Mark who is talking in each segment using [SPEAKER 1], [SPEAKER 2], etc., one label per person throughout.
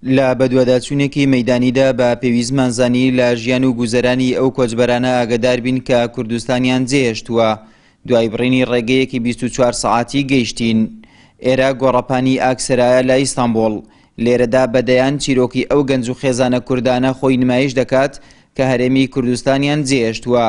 [SPEAKER 1] لە بەدواداچوونێکی مەیدانیدا بە پێویستمانزانی لە ژیان و گوزەرانی ئەو کۆچبەرانە ئاگادار بین کە کوردستانیان جێهێشتووە دوای بڕینی ڕێگەیەکی 24 سەعاتی گەیشتین. ئێرە گۆڕەپانی ئاکسرایە لە ئیستانبوڵ. لێرەدا بەدەیان چیرۆکی ئەو گەنج و خێزانە کوردانە خۆی نمایش دەکات کە هەرێمی کوردستانیان جێهێشتووە.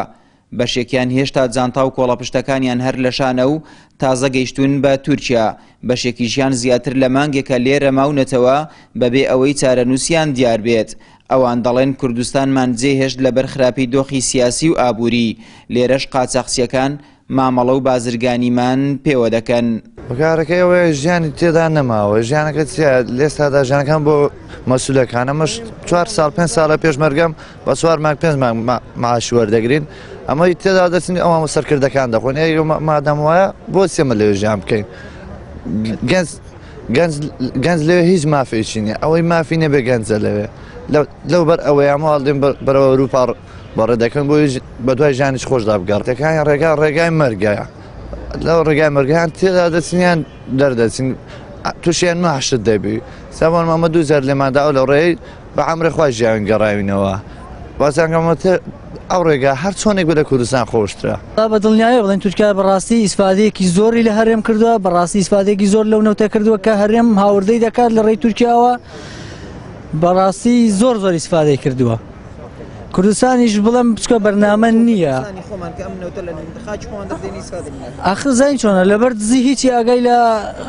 [SPEAKER 1] بەشێکیان هێشتا جانتا و کۆڵەپشتەکانیان هەر لە شانە و تازە گەیشتون بە تورکیا. بەشێکیشیان زیاتر لە مانگێکە لێرە ماونەتەوە بەبێ ئەوەی چارەنووسیان دیار بێت. ئەوان دەڵێن کوردستانمان جێهێشت لەبەر خراپی دۆخی سیاسی و ئابووری. لێرەش قاچاقچیەکان مامەڵە و بازرگانیمان پێوە دەکەن.
[SPEAKER 2] بەکارەکەی ئەوەیە ژیانی تێدا نەماوە. ژیانەکە لێستادا ژیانەکان بۆ مەسوولەکانە مەش 4 ساڵ 5 ساڵە پێشمەرگەم بە 4 مانگ 5 مانگ معاش وەردەگرین. ئەمەی تێدا دەچین ئەوە سەرکردەکان دەخۆن. مادەم وایە بۆ چێمە لەوێ ژیان بکەین. گەنج لەوێ هیچ مافێکی نییە. ئەوەی مافی نەبێ گەنجە لەوێ. لەو بەر ئەوەیە هەڵدێن بەرەوە ئەوروپا بەڕێ دەکەن بۆ بە دوای ژیانیش خۆشدا بگەڕێتەکانی ڕێگای مەرگایە. لەو ڕێگای مەرگیان تێدا دەچینیان دەردەچین تووشیان ماحشت دەبی. سەبان مامە 2000 لێماندا ئەو لە ڕێی بە عەمرێ خوا ژیان گەڕاوینەوە. بازانگەمەتە ئەو ڕێگا هەر چۆنێک بە لە کوردستان خۆشترە.
[SPEAKER 3] بە دڵنیایە بڵێن تورکیا بەڕاستی ئیسفادەیەکی زۆری لە هەرێم کردووە، بەڕاستی ئیسفادەیەکی زۆر لەو نەوتە کردووە کە هەرێم هاوردەی دەکات لە ڕێی تورکیاوە. بەڕاستی زۆر ئیسفادەی کردووە. کوردستانیش بڵێم بچکە بەرنامە نییە. ئاخر زای چۆنە لەبەر دزی هیچی ئاگای لە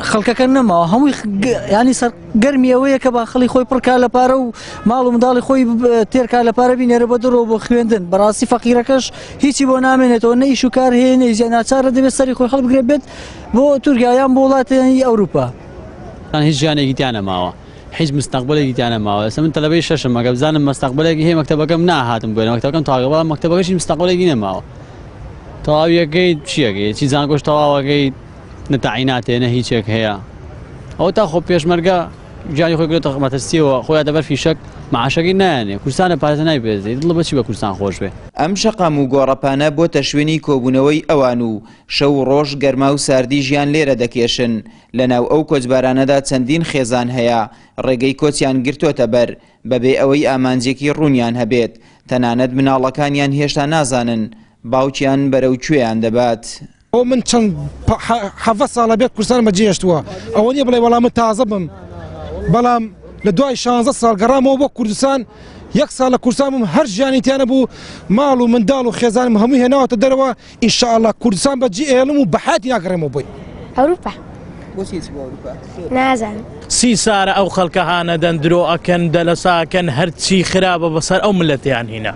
[SPEAKER 3] خەڵکەکە نەماوە. هەمووی ینی سەرگەرمی ئەوەیە کە باخەڵی خۆی پڕکا لە پارە و ماڵ و منداڵی خۆی تێرکا لە پارە بینێرە بە دڕۆ بۆ خوێندن. بەڕاستی فەقیرەکەش هیچی بۆ نامێنێتەوە، نە ئیش و کار هەیە، نە ئیزیان ناچارە دەبێت سەری خۆی هەڵبگرێت بێت بۆ تورکیایان بۆ وڵاتانی ئەوروپا.
[SPEAKER 4] هیچ ژیانێکی تیان نەماوە. هیچ مستقبلێکی تیان نەماوە. ئێستا من تەلەبەی شەشم ئەگە بزانم مستقبلێکی هەیە مەکتەبەکەم ناهاتم بێنە مەکتەبەکەم تاواگە بەڵام مەکتەبەکەشی مستقبلێکی نەماوە. تەواویەکەی چیەکەی چی زانکۆش تەواوەکەی نەتەعیناتێ نە هیچێک هەیە. ئەو تا خۆ پێشمەرگە ژیانی خۆی گرێتە مەترسیەوە خۆیان دەبەر فیشەک معاشەکەی نایانێ. کوردستانە پارێزە نایبێزێت دڵ بەچی بە کوردستان خۆش بێ.
[SPEAKER 1] ئەم شەقام و گۆڕەپانە بۆتە شوێنی کۆبوونەوەی ئەوان و شەو ڕۆژ گەرما و ساردی ژیان لێرە دەکێشن. لەناو ئەو کۆچبارانەدا چەندین خێزان هەیە. ڕێگەی کۆچیان گرتوۆتە بەر بەبێ ئەوەی ئامانجێکی ڕوونیان هەبێت. تەنانەت مناڵەکانیان هێشتا نازانن باوکیان بەرەو کوێیان دەبات.
[SPEAKER 5] ئەو من چەند 7 ساڵە بێت کوردستان بەجێهێشتووە. ئەوە نییە بڵێ وەڵام من تازە بم. بەڵام لە دوای 16 ساڵ گەڕامەوە بۆ کوردستان. 1 ساڵ لە کوردستان بووم هەر ژیانی تیانە بوو ماڵ و منداڵ و خێزانم هەمووی هێناوەتە دەرەوە. ئینشاءالله کوردستان بەجێ ئێڵم و بەحاتی ناگەڕێمەوە بۆی.
[SPEAKER 6] ئەوروپا نازانم.
[SPEAKER 7] 30 سارە ئەو خەڵکە هانە دەندرۆ ئەکەن دەلەساکەن هەرچی خراپە بەسەر ئەو ملەتیان هینە.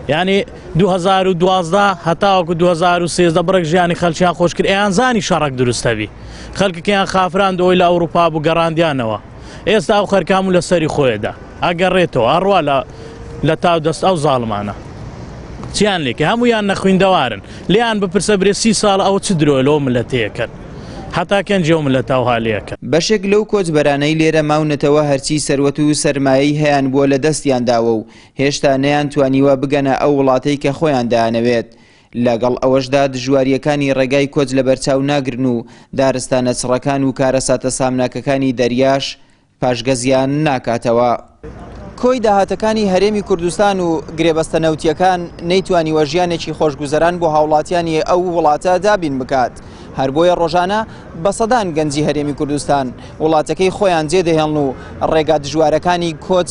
[SPEAKER 7] یعنی 2012 هەتاوەکو 2013 بڕێک ژیانی خەڵکیان خۆش کرد. ئەیان زانی شەڕێک دروستەبی. خەڵکێکیان خافراندەوەی لە ئەوروپا بوو گەڕاندیانەوە. ئێستا ئەو خەرکام و لە سەری خۆیدا ئەگەڕێتەوە ئەڕوا لە تاو دەست ئەو زاڵمانە. چیان لێکە هەمویان نەخوێندەوارن. لیان بپرسە برێ 30 ساڵ ئەو چ درۆ لەوە ملەتەیەکەن. هەتا کەنجێ ملەتە و هاالەکە.
[SPEAKER 1] بەشێک لەو کۆچبەرانەی لێرە ماونەتەوە هەرچی سەروەت و سەرمایی هەیەیان بووە لە دەستیانداوە و هێشتا نەیان توانیوە بگەنە ئەو وڵاتەی کە خۆیان دایانەوێت. لەگەڵ ئەوەشدا دژواریەکانی ڕێگای کۆچ لە بەرچاو ناگرن و دارستانە چڕەکان و کارەساتە سامناکەکانی دەریاش پاشگەزیان ناکاتەوە. کۆی داهاتەکانی هەرێمی کوردستان و گرێبەستە نەوتیەکان نەیتوانیوە ژیانێکی خۆشگوزەران بۆ هاوڵاتیانی ئەو وڵاتە دابین بکات. هەر بۆیە ڕۆژانە بە سەدان گەنجی هەرێمی کوردستان وڵاتەکەی خۆیان جێدەهێڵن و ڕێگا دژوارەکانی کۆچ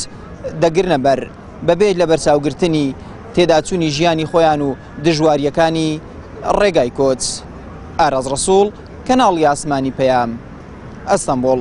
[SPEAKER 1] دەگرنە بەر بەبێت لە بەرچاوگرتنی تێداچوونی ژیانی خۆیان و دژواریەکانی ڕێگای کۆچ. ئاراز ڕەسوڵ، کەناڵی ئاسمانی پەیام، ئەستەمبوڵ.